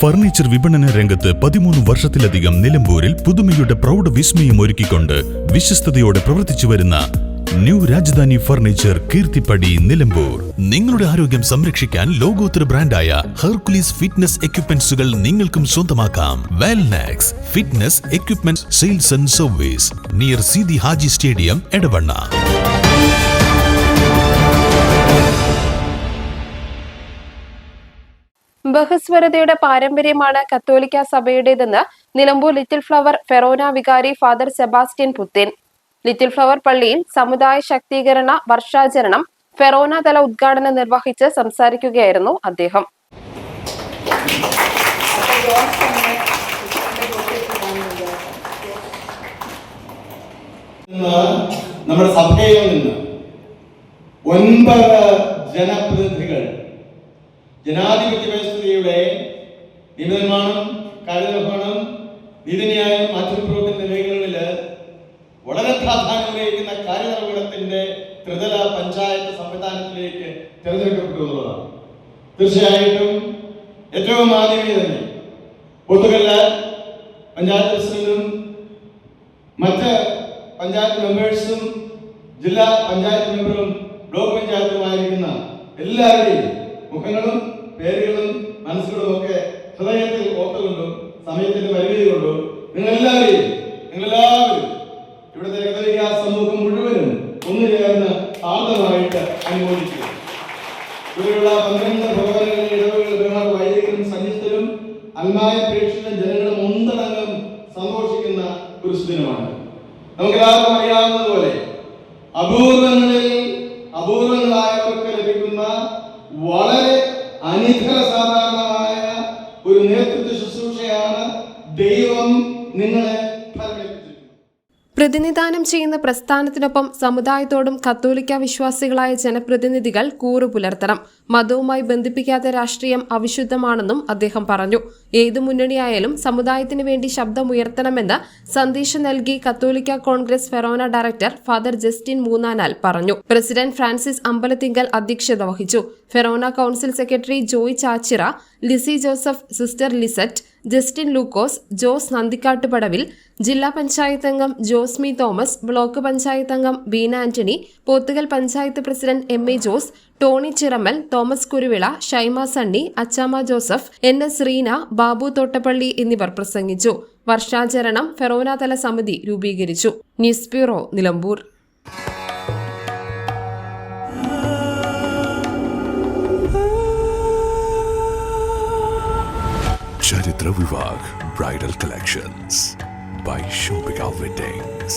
Furniture വിപണന രംഗത്ത് 13 വർഷത്തിലധികം നിലമ്പൂരിൽ പുതുമയുടെ പ്രൗഢ വിസ്മയം ഒരുക്കിക്കൊണ്ട് വിശ്വസ്തയോടെ പ്രവർത്തിച്ചു വരുന്ന ന്യൂ രാജധാനി ഫർണിച്ചർ കീർത്തിപ്പടി നിലമ്പൂർ. നിങ്ങളുടെ ആരോഗ്യം സംരക്ഷിക്കാൻ ലോകോത്തര ബ്രാൻഡായ ഹെർക്കുലീസ് ഫിറ്റ്നസ് എക്യുപ്മെന്റ്സുകൾ നിങ്ങൾക്കും സ്വന്തമാക്കാം. Wellnex fitness equipment sales and service near Seethi Haji stadium, Edavanna. ബഹുസ്വരതയുടെ പാരമ്പര്യമാണ് കത്തോലിക്ക സഭയുടേതെന്ന് നിലമ്പൂർ ലിറ്റിൽ ഫ്ലവർ ഫെറോന വികാരി father Sebastian Puthin. Little flower പള്ളിയിൽ സമുദായ ശാക്തീകരണ വർഷാചരണം ഫെറോന തല ഉദ്ഘാടനം നിർവഹിച്ച് സംസാരിക്കുകയായിരുന്നു അദ്ദേഹം. നമ്മുടെ സഭയിൽ നിന്ന് 9 ജനപ്രതിനിധികൾ ജനാധിപത്യ വ്യവസ്ഥയുടെ നിയമനിർമ്മാണം, കാര്യനിർവഹണം, നീതിന്യായം, മാധ്യമപ്രവർത്തന മേഖലകളിൽ വളരെ പ്രാധാന്യം വഹിക്കുന്ന കാര്യനിർവഹണത്തിന്റെ ത്രിതല പഞ്ചായത്ത് സംവിധാനത്തിലേക്ക് തിരഞ്ഞെടുക്കപ്പെട്ടു എന്നുള്ളതാണ്. തീർച്ചയായിട്ടും ഏറ്റവും ആദ്യമേ തന്നെ പൊതുകല്ല പഞ്ചായത്ത് പ്രസിഡന്റും മറ്റ് പഞ്ചായത്ത് മെമ്പേഴ്സും ജില്ലാ പഞ്ചായത്ത് മെമ്പറും ബ്ലോക്ക് പഞ്ചായത്തുമായിരിക്കുന്ന എല്ലാവരുടെയും മുഖങ്ങളും പേരുകളും മനസ്സുകളും ഒക്കെ ഹൃദയത്തിൽ ഓർത്തുകൊണ്ടും സമയത്തിന്റെ പരിമിതി കൊണ്ടും നിങ്ങളെല്ലാവരും ഇവിടുത്തെ കത്തോലിക്ക സമൂഹം മുഴുവനും ഒന്നുചേർന്ന് ആർദ്രമായിട്ട് അനുമോദിക്കുക. ഇവിടെയുള്ള 12 ഭവനങ്ങളിലെ ഇടവകൾ വൈദികരും സന്യസ്തരും അൽമായ പ്രേക്ഷകരും ജനങ്ങളും ഒന്നടങ്കം സന്തോഷിക്കുന്ന ഒരു സുദിനമാണ്. നമുക്കെല്ലാവർക്കും അറിയാവുന്നതുപോലെ അപൂർവങ്ങളായവർക്ക് ലഭിക്കുന്ന വളരെ അനിതര സാധാരണമായ ഒരു നേതൃത്വ ശുശ്രൂഷയാണ് ദൈവം നിങ്ങളെ പ്രതിനിധാനം ചെയ്യുന്ന പ്രസ്ഥാനത്തിനൊപ്പം സമുദായത്തോടും കത്തോലിക്ക വിശ്വാസികളായ ജനപ്രതിനിധികൾ കൂറു പുലർത്തണം. മതവുമായി ബന്ധിപ്പിക്കാത്ത രാഷ്ട്രീയം അവിശുദ്ധമാണെന്നും അദ്ദേഹം പറഞ്ഞു. ഏതു മുന്നണിയായാലും സമുദായത്തിന് വേണ്ടി ശബ്ദമുയർത്തണമെന്ന് സന്ദേശം നൽകി കത്തോലിക്ക കോൺഗ്രസ് ഫെറോന ഡയറക്ടർ ഫാദർ ജസ്റ്റിൻ മൂന്നാനാൽ പറഞ്ഞു. പ്രസിഡന്റ് ഫ്രാൻസിസ് അമ്പലത്തിങ്കൽ അധ്യക്ഷത വഹിച്ചു. ഫെറോന council secretary Joy Chachira, Lissy Joseph, Sister Lisette, Justin Lukose, Jose Nandikattupadavil, ജില്ലാ പഞ്ചായത്ത് അംഗം ജോസ്മി തോമസ്, ബ്ലോക്ക് പഞ്ചായത്ത് അംഗം Beena Antony, Pothukal panchayat president MA Jose, Tony Chiramel, Thomas Kuruvila, Shaima Sunny, Achamma Joseph, NS Reena, Babu Thottappally എന്നിവർ പ്രസംഗിച്ചു. വർഷാചരണം ഫെറോന തല സമിതി രൂപീകരിച്ചു. News bureau, Nilambur. ചരിത്ര Vivah bridal collections by Shobhika Weddings.